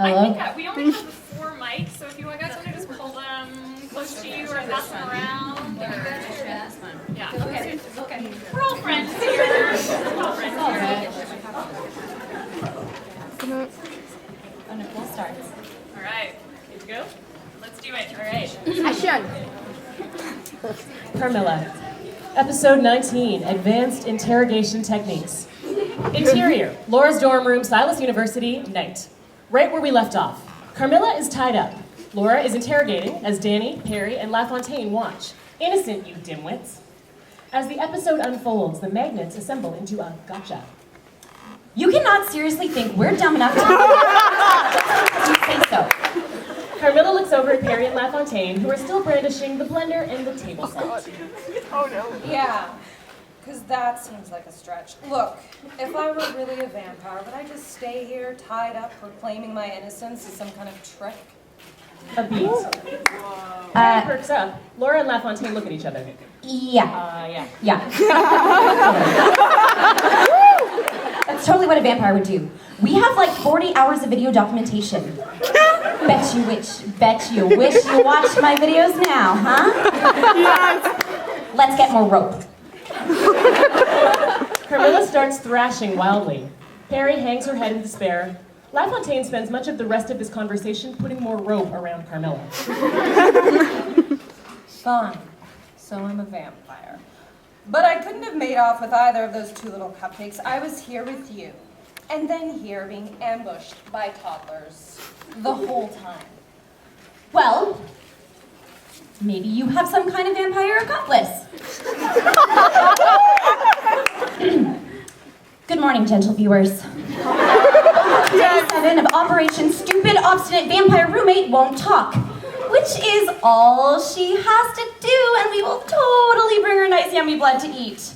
Hello? I think we only have the 4 mics, so if you guys want to just pull them close to you or pass them around. Yeah, okay. We're all friends here. We're all friends here. Oh, Nicole starts. All right, here we go. Let's do it. All right. Action! Carmilla. Episode 19, Advanced Interrogation Techniques. Interior, Laura's dorm room, Silas University, night. Right where we left off. Carmilla is tied up. Laura is interrogating as Danny, Perry, and LaFontaine watch. Innocent, you dimwits. As the episode unfolds, the magnets assemble into a gotcha. You cannot seriously think we're dumb enough to you say so. Carmilla looks over at Perry and LaFontaine, who are still brandishing the blender and the table set. Yeah, because that seems like a stretch. Look, if I were really a vampire, would I just stay here tied up proclaiming my innocence as some kind of trick? A beat. Perry perks up. Laura and LaFontaine look at each other. Yeah. Yeah. That's totally what a vampire would do. We have like 40 hours of video documentation. Bet you wish you watched my videos now, huh? Yes. Let's get more rope. Carmilla starts thrashing wildly. Perry hangs her head in despair. LaFontaine spends much of the rest of this conversation putting more rope around Carmilla. Fine. So I'm a vampire. But I couldn't have made off with either of those 2 little cupcakes. I was here with you. And then here being ambushed by toddlers the whole time. Well, maybe you have some kind of vampire accomplice. Good morning, gentle viewers. Day 7 of Operation Stupid Obstinate Vampire Roommate Won't Talk, which is all she has to do, and we will totally bring her nice yummy blood to eat.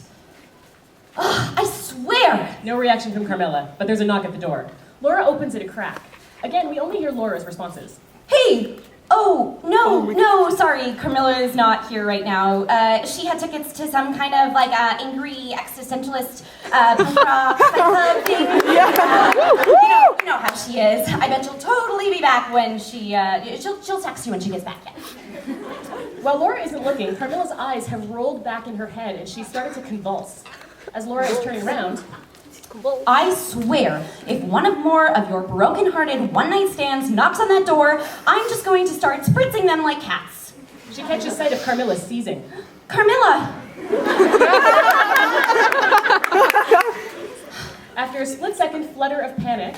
Ugh, I swear! No reaction from Carmilla, but there's a knock at the door. Laura opens it a crack. Again, we only hear Laura's responses. Hey! Oh, no, sorry, Carmilla is not here right now. She had tickets to some kind of, like, angry existentialist, punk rock club thing. You know how she is. I bet she'll totally be back when she'll text you when she gets back, yeah. While Laura isn't looking, Carmilla's eyes have rolled back in her head and she started to convulse. As Laura is turning around, I swear, if one of more of your broken-hearted one-night stands knocks on that door, I'm just going to start spritzing them like cats. she catches sight of Carmilla seizing. Carmilla! After a split-second flutter of panic,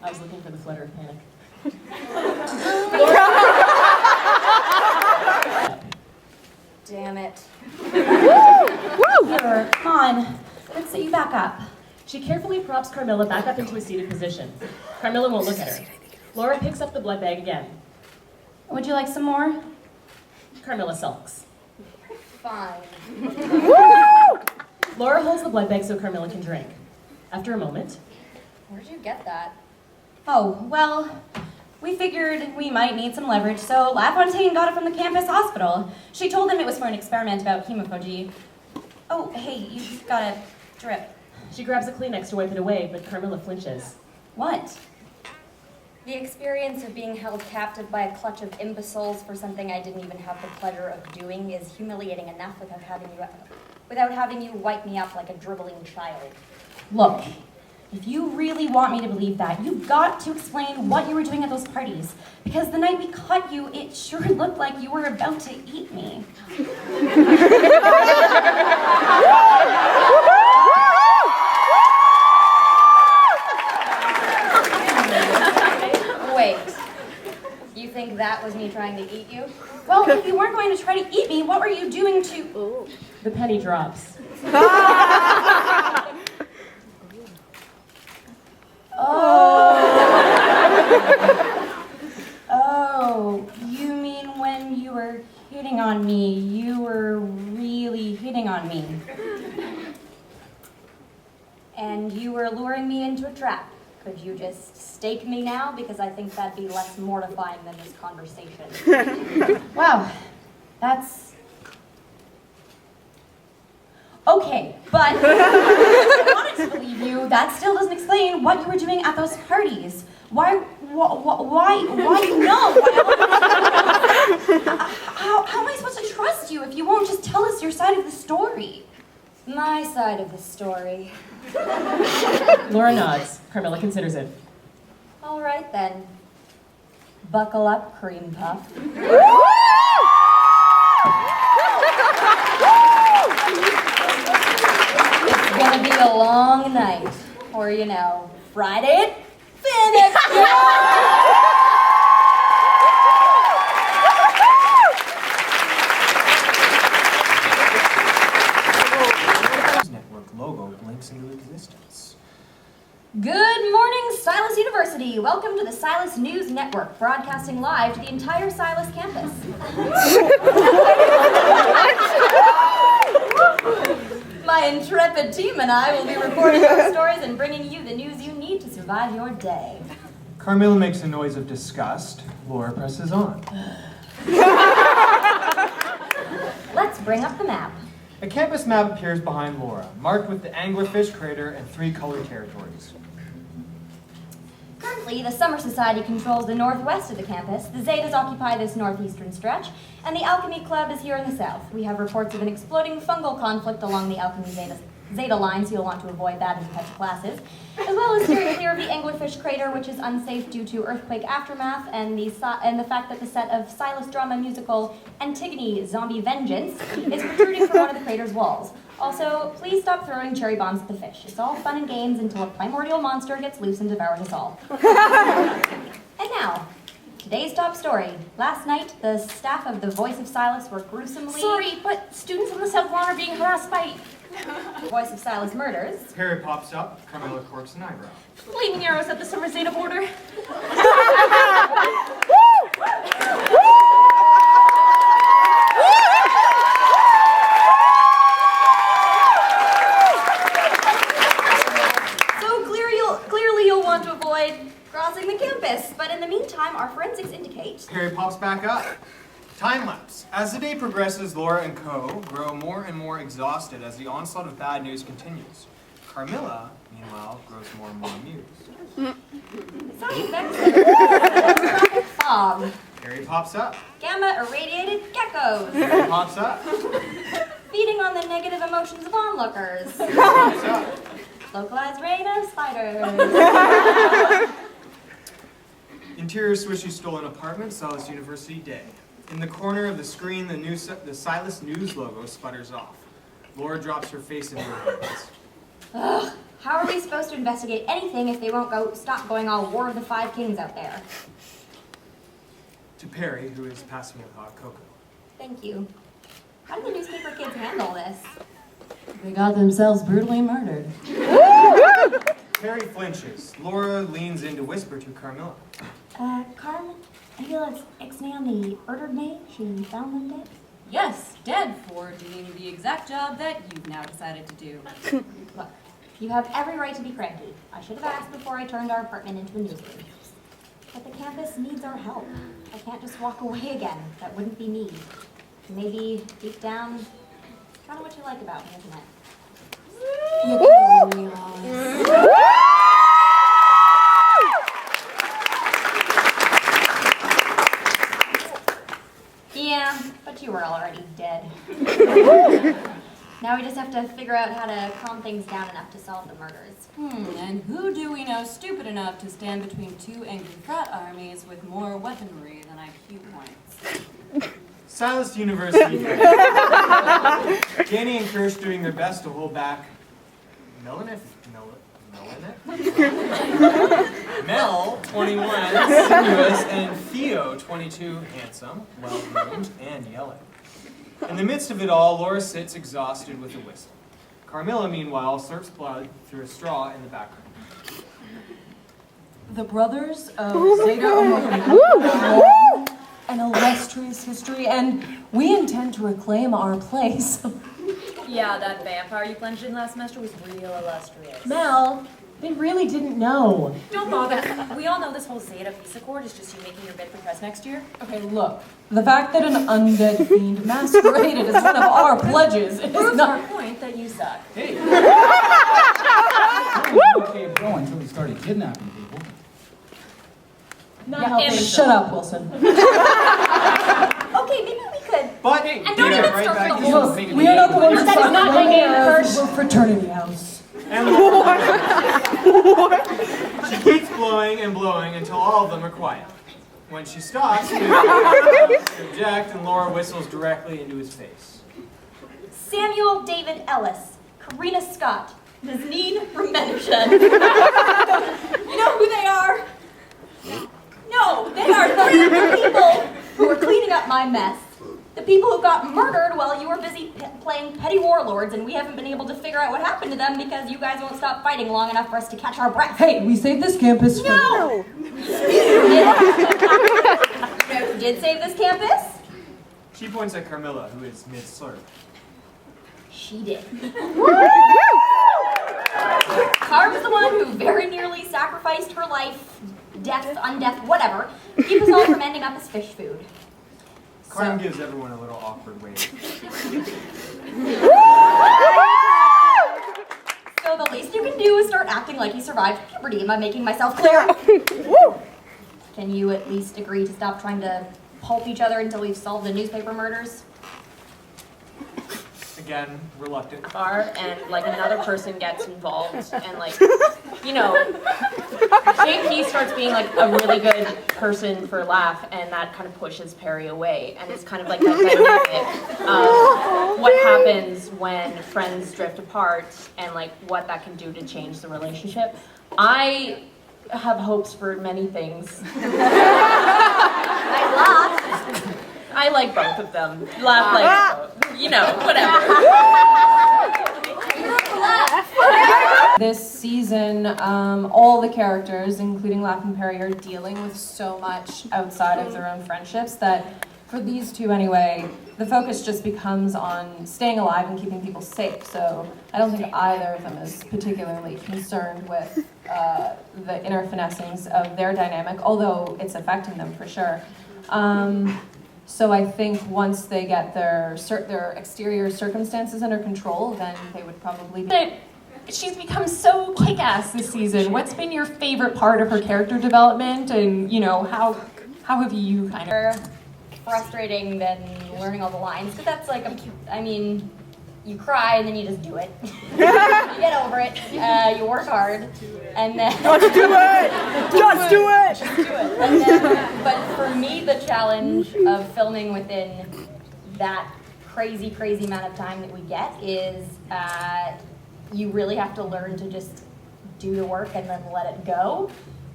I was looking for the flutter of panic. Damn it. Here, come on. Let's set you back up. She carefully props Carmilla back up into a seated position. Carmilla won't look at her. Laura picks up the blood bag again. Would you like some more? Carmilla sulks. Fine. Laura holds the blood bag so Carmilla can drink. After a moment, Where'd you get that? Oh, well, we figured we might need some leverage, so LaFontaine got it from the campus hospital. She told him it was for an experiment about hemophagy. Oh, hey, you've got a drip. she grabs a Kleenex to wipe it away, but Carmilla flinches. What? The experience of being held captive by a clutch of imbeciles for something I didn't even have the pleasure of doing is humiliating enough without having you wipe me up like a dribbling child. Look, if you really want me to believe that, you've got to explain what you were doing at those parties. Because the night we caught you, it sure looked like you were about to eat me. Wait, you think that was me trying to eat you? Well, if you weren't going to try to eat me, what were you doing to... The penny drops. Oh, you mean when you were hitting on me, you were really hitting on me. And you were luring me into a trap. Could you just stake me now? Because I think that'd be less mortifying than this conversation. Wow, that's... Okay, but I wanted to believe you. That still doesn't explain what you were doing at those parties. Why no? How am I supposed to trust you if you won't just tell us your side of the story? My side of the story. Laura nods. Carmilla considers it. All right then. Buckle up, cream puff. It's gonna be a long night. Or, you know, Friday at FanExpo! Network logo blinks into existence. Good morning, Silas University. Welcome to the Silas News Network, broadcasting live to the entire Silas campus. My intrepid team and I will be reporting your stories and bringing you the news you need to survive your day. Carmilla makes a noise of disgust. Laura presses on. Let's bring up the map. A campus map appears behind Laura, marked with the anglerfish crater and 3 colored territories. Currently, the Summer Society controls the northwest of the campus, the Zetas occupy this northeastern stretch, and the Alchemy Club is here in the south. We have reports of an exploding fungal conflict along the Alchemy Zeta line, so you'll want to avoid that as you head to classes, as well as steering clear of the anglerfish crater, which is unsafe due to earthquake aftermath and the fact that the set of Silas drama musical Antigone Zombie Vengeance is protruding from one of the crater's walls. Also, please stop throwing cherry bombs at the fish. It's all fun and games until a primordial monster gets loose and devours us all. And now, today's top story. Last night, the staff of the Voice of Silas were gruesomely... Sorry, but students in the South Lawn are being harassed by Voice of Silas murders. Perry pops up. Carmilla corks an eyebrow. flaming arrows at the Summer Zeta border. Clearly you'll want to avoid crossing the campus, but in the meantime, our forensics indicate... Perry pops back up. Time lapse. As the day progresses, Laura and co. grow more and more exhausted as the onslaught of bad news continues. Carmilla, meanwhile, grows more and more amused. Side effects of fog. Perry pops up. Gamma irradiated geckos. Perry pops up. Feeding on the negative emotions of onlookers. Perry pops up. Localized rain of spiders. Interior swishy stolen apartment, Silas University day. In the corner of the screen, the Silas News logo sputters off. Laura drops her face into her hands. Ugh, how are we supposed to investigate anything if they won't stop going all War of the Five Kings out there? To Perry, who is passing a hot cocoa. Thank you. How do the newspaper kids handle this? They got themselves brutally murdered. Perry flinches. Laura leans in to whisper to Carmilla. Carm, I feel it's ixnay on the murdered maid. She found them dead. Yes, dead for doing the exact job that you've now decided to do. Look, you have every right to be cranky. I should have asked before I turned our apartment into a newsroom. But the campus needs our help. I can't just walk away again. That wouldn't be me. Maybe deep down, kind of what you like about me, isn't it? You can realize. Yeah, but you were already dead. Now we just have to figure out how to calm things down enough to solve the murders. And who do we know stupid enough to stand between two angry frat armies with more weaponry than IQ points? Silas University. Danny and Kirsch doing their best to hold back Melanet? Mel, 21, sinuous, and Theo, 22, handsome, well-groomed, and yelling. In the midst of it all, Laura sits exhausted with a whistle. Carmilla, meanwhile, slurps blood through a straw in the background. The brothers of Zeta Omega, an illustrious history, and we intend to reclaim our place. Yeah, that vampire you plunged in last semester was real illustrious. Mel, they really didn't know. Don't bother. We all know this whole Zeta Peace Accord is just you making your bid for press next year. Okay, look, the fact that an undead fiend masqueraded as one of our pledges is Proves not... our point that you suck. suck. Hey! Okay, bro, until we started kidnapping people. Not helping. Shut up, Wilson. Okay, maybe we could. But And don't even right start back with to the you. whole We are not the ones who That is start not my name, fires. Hirsch. We're fraternity house. And she keeps blowing and blowing until all of them are quiet. When she stops, they object, and Laura whistles directly into his face. Samuel David Ellis, Karina Scott, Nazneen Rumenjan. You know who they are? No, they are three of the people who are cleaning up my mess. The people who got murdered while you were busy playing petty warlords, and we haven't been able to figure out what happened to them because you guys won't stop fighting long enough for us to catch our breath. Hey, we saved this campus from... No! You know who did save this campus? She points at Carmilla, who is mid-slurp. She did. Car was the one who very nearly sacrificed her life, death, undeath, whatever, to keep us all from ending up as fish food. Carm gives everyone a little awkward wave. So the least you can do is start acting like you survived puberty. Am I making myself clear? Can you at least agree to stop trying to pulp each other until we've solved the newspaper murders? Again, reluctant. Bar and like another person gets involved and like, you know, JP starts being like a really good person for laugh, and that kind of pushes Perry away, and it's kind of like that dynamic of what happens when friends drift apart and like what that can do to change the relationship. I have hopes for many things. I laughed. I like both of them. Laugh like both. You know, whatever. This season, all the characters, including Laugh and Perry, are dealing with so much outside of their own friendships that, for these two anyway, the focus just becomes on staying alive and keeping people safe. So I don't think either of them is particularly concerned with the inner finessings of their dynamic, although it's affecting them for sure. So I think once they get their exterior circumstances under control, then they would probably be... She's become so kick-ass this season. What's been your favorite part of her character development, and you know how have you kind of? Frustrating than learning all the lines, because that's like I mean, you cry and then you just do it. You get over it. You work hard, and then Just do it. Just do it. Just do it. And then, but for me, the challenge of filming within that crazy amount of time that we get is you really have to learn to just do the work and then let it go,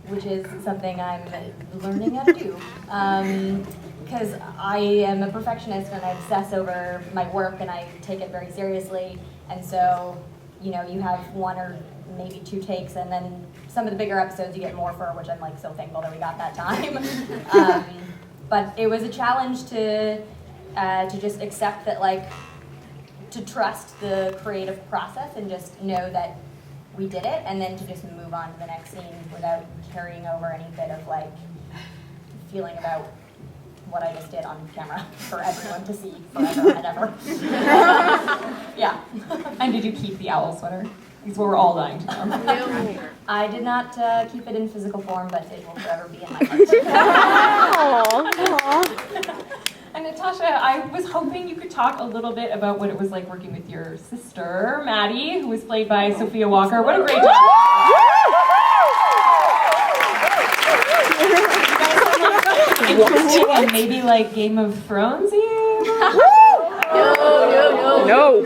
which is something I'm learning how to do. Because I am a perfectionist and I obsess over my work and I take it very seriously. And so, you know, you have one or maybe two takes, and then some of the bigger episodes you get more for, which I'm like so thankful that we got that time. But it was a challenge to just accept that, like, to trust the creative process and just know that we did it, and then to just move on to the next scene without carrying over any bit of like feeling about what I just did on camera for everyone to see forever and ever. Yeah. And did you keep the owl sweater? Because we're all dying to know. No. I did not keep it in physical form, but it will forever be in my heart. And Natasha, I was hoping you could talk a little bit about what it was like working with your sister, Maddie, who was played by Sophia Walker. What a great job. Interesting and maybe like Game of Thrones-y? No.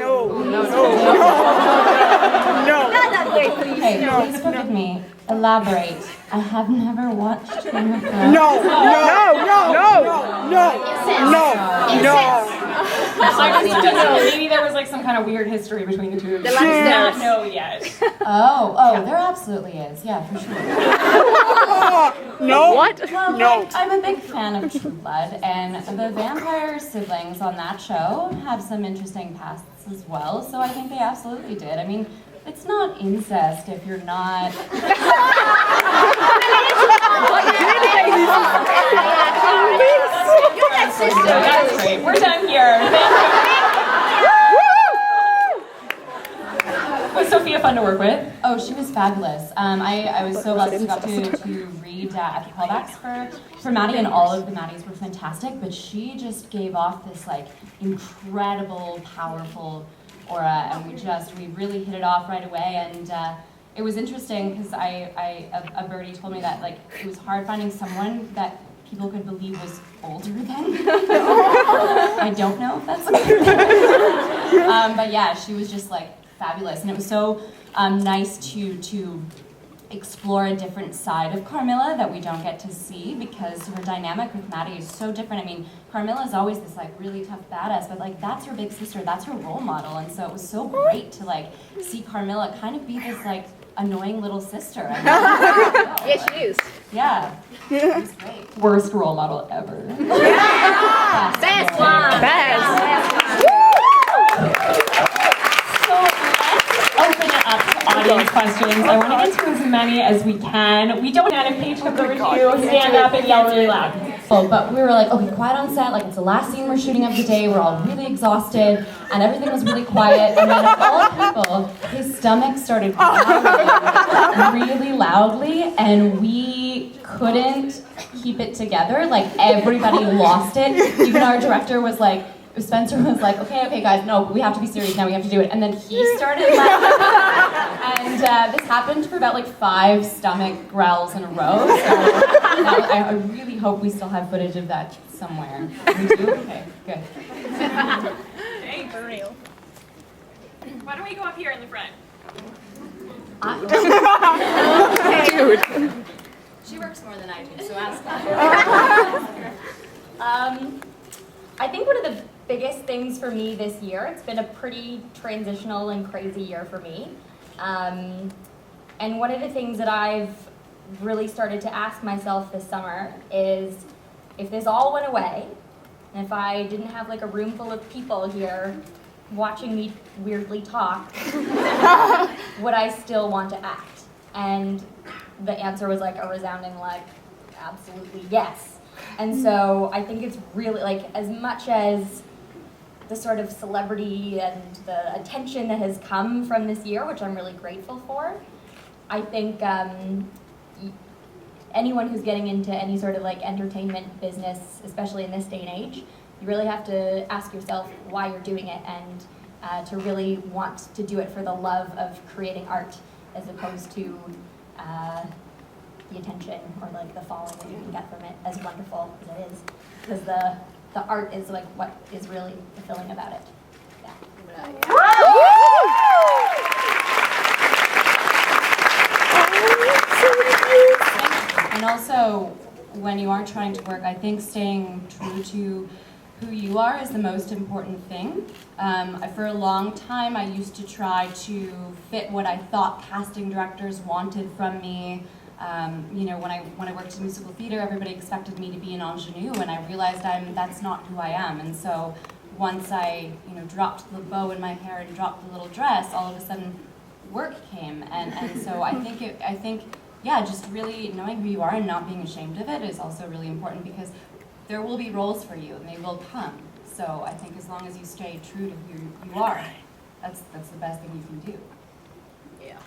Hey, please forgive me. Elaborate. I have never watched Game of Thrones. No. I just don't know. Maybe there was like some kind of weird history between the two of you. Not know yet. Oh, there absolutely is. Yeah, for sure. No. What? Well, I'm a big fan of True Blood, and the vampire siblings on that show have some interesting pasts as well, so I think they absolutely did. I mean, it's not incest if you're not... That's great. We're done here. Was Sophia fun to work with? Oh, she was fabulous. I was so blessed to got to read at the callbacks for Maddie, and all of the Maddies were fantastic, but she just gave off this like incredible, powerful aura, and we really hit it off right away. And it was interesting because a birdie told me that like it was hard finding someone that people could believe was older than. I don't know if that's but yeah, she was just like fabulous, and it was so nice to explore a different side of Carmilla that we don't get to see, because her dynamic with Maddie is so different. I mean, Carmilla is always this like really tough badass, but like that's her big sister, that's her role model, and so it was so great to like see Carmilla kind of be this like annoying little sister. Yeah, she is. Yeah, it was great. Worst role model ever. Best one. So let's open it up to audience questions. I want to get to as many as we can. We don't have a page comes over to you, stand up and yell really loud. But we were like, okay, quiet on set, like it's the last scene we're shooting of the day, we're all really exhausted, and everything was really quiet, and then of all people, his stomach started growling really loudly, and we couldn't keep it together, like everybody lost it. Even our director was like, Spencer was like, okay guys, no, we have to be serious now, we have to do it. And then he started laughing. And this happened for about like 5 stomach growls in a row. So I really hope we still have footage of that somewhere. We do? Okay, good. Hey, for real. Why don't we go up here in the front? Dude. She works more than I do, so ask her. I think one of the biggest things for me this year, it's been a pretty transitional and crazy year for me. And one of the things that I've really started to ask myself this summer is, if this all went away, and if I didn't have like a room full of people here watching me weirdly talk, would I still want to act? And the answer was like a resounding like, absolutely yes. And so I think it's really like, as much as the sort of celebrity and the attention that has come from this year, which I'm really grateful for, I think anyone who's getting into any sort of like entertainment business, especially in this day and age, you really have to ask yourself why you're doing it, and to really want to do it for the love of creating art, as opposed to the attention or like the following that you can get from it, as wonderful as it is, because the art is like what is really fulfilling about it. Yeah. And also, when you are trying to work, I think staying true to who you are is the most important thing. For a long time, I used to try to fit what I thought casting directors wanted from me. You know, when I worked in musical theater, everybody expected me to be an ingenue, and I realized that's not who I am. And so once I, dropped the bow in my hair and dropped the little dress, all of a sudden work came. And so I think, yeah, just really knowing who you are and not being ashamed of it is also really important, because there will be roles for you and they will come. So I think as long as you stay true to who you are, that's the best thing you can do. Yeah.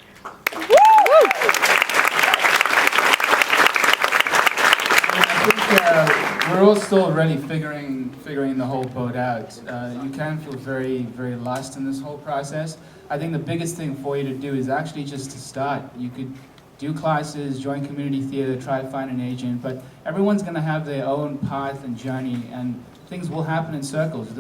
I think we're all still really figuring the whole boat out. You can feel very, very lost in this whole process. I think the biggest thing for you to do is actually just to start. You could do classes, join community theater, try to find an agent, but everyone's going to have their own path and journey, and things will happen in circles. It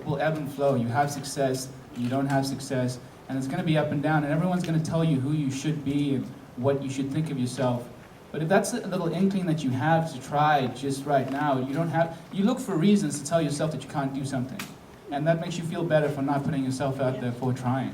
will ebb and flow. You have success, you don't have success, and it's going to be up and down, and everyone's going to tell you who you should be and what you should think of yourself. But if that's a little inkling that you have to try just right now, you look for reasons to tell yourself that you can't do something, and that makes you feel better for not putting yourself out there for trying.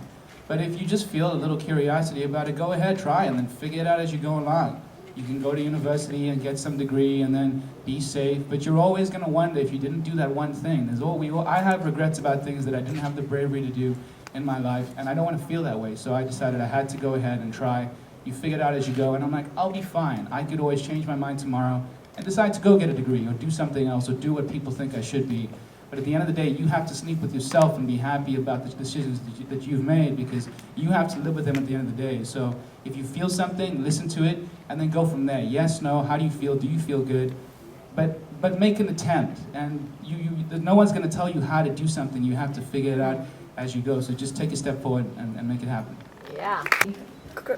But if you just feel a little curiosity about it, go ahead, try, and then figure it out as you go along. You can go to university and get some degree and then be safe, but you're always going to wonder if you didn't do that one thing. I have regrets about things that I didn't have the bravery to do in my life, and I don't want to feel that way, so I decided I had to go ahead and try. You figure it out as you go, and I'm like, I'll be fine. I could always change my mind tomorrow and decide to go get a degree or do something else or do what people think I should be. But at the end of the day, you have to sleep with yourself and be happy about the decisions that you've made, because you have to live with them at the end of the day. So if you feel something, listen to it, and then go from there. Yes, no, how do you feel? Do you feel good? But make an attempt, and no one's going to tell you how to do something. You have to figure it out as you go. So just take a step forward and make it happen. Yeah.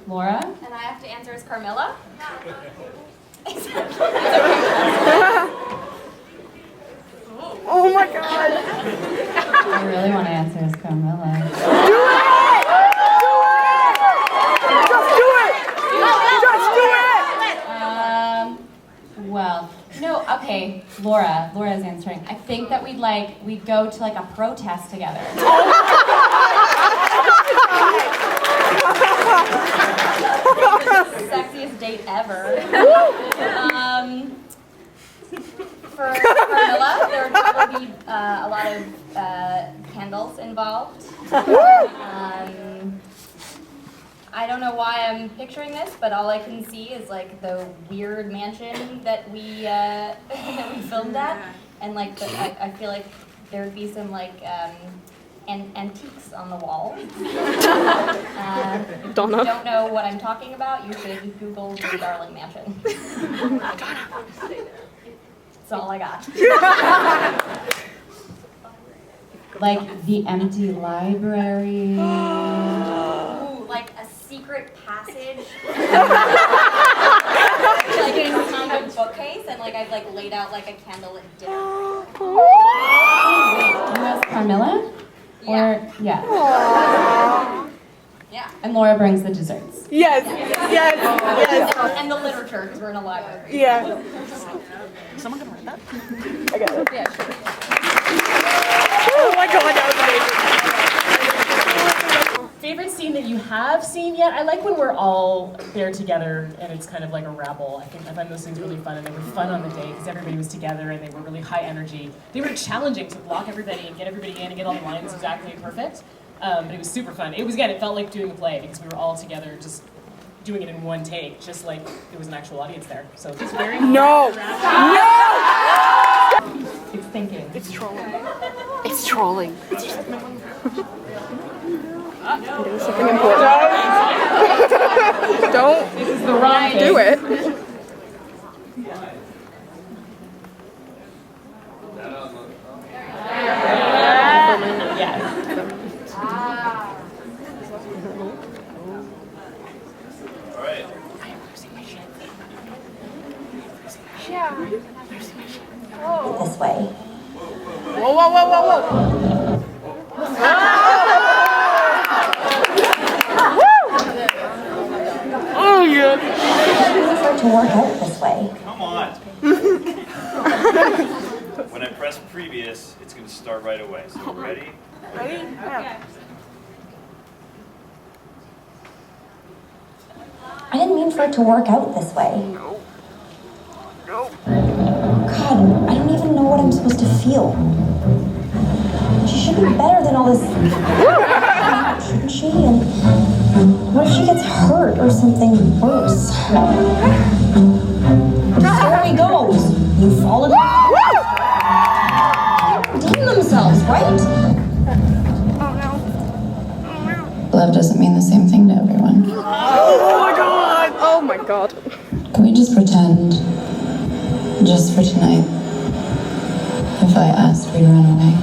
Laura? And I have to answer as Carmilla? Oh my god. I really want to answer as Carmilla. Do it! Just do it! Just do it! Well, no, okay, Laura's answering. I think that we'd go to like a protest together. Sexiest date ever. For Carmilla, there would probably be a lot of candles involved. I don't know why I'm picturing this, but all I can see is like the weird mansion that we filmed at, and like I feel like there would be some like antiques on the wall. If you don't know what I'm talking about, you should Google the Darling Mansion. That's all I got. Like the empty library. Ooh, like a secret passage. Like behind a bookcase, and like I've like laid out like a candlelit dinner. You as Carmilla? Yeah. Or, yeah. Yeah. And Laura brings the desserts. Yes, yes, yes. And the literature, because we're in a library. Yeah. Someone gonna write that? I got it. Yeah, sure. Oh my god, that was amazing. Favorite scene that you have seen yet? I like when we're all there together and it's kind of like a rabble. I find those things really fun, and they were fun on the day because everybody was together and they were really high energy. They were challenging to block everybody and get everybody in and get all the lines exactly perfect. But it was super fun. It felt like doing a play because we were all together just doing it in one take, just like there was an actual audience there. So it's very No! No! It's thinking. It's trolling. It's trolling. I'm doing something important. Don't This is the wrong do it. Yes. This way. Whoa, whoa, whoa, whoa, whoa. Oh, yeah. To work out this way. Come on. When I press previous, it's going to start right away. So ready? Ready? Yeah. I didn't mean for it to work out this way. No. No. God, I don't even know what I'm supposed to feel. She should be better than all this. Shouldn't she? And what if she gets hurt or something worse? There he goes. You fall in love. Redeem themselves, right? Oh, no. Love doesn't mean the same thing to everyone. Oh, my God. Oh, my God. Can we just pretend, just for tonight, if I asked for you to run away?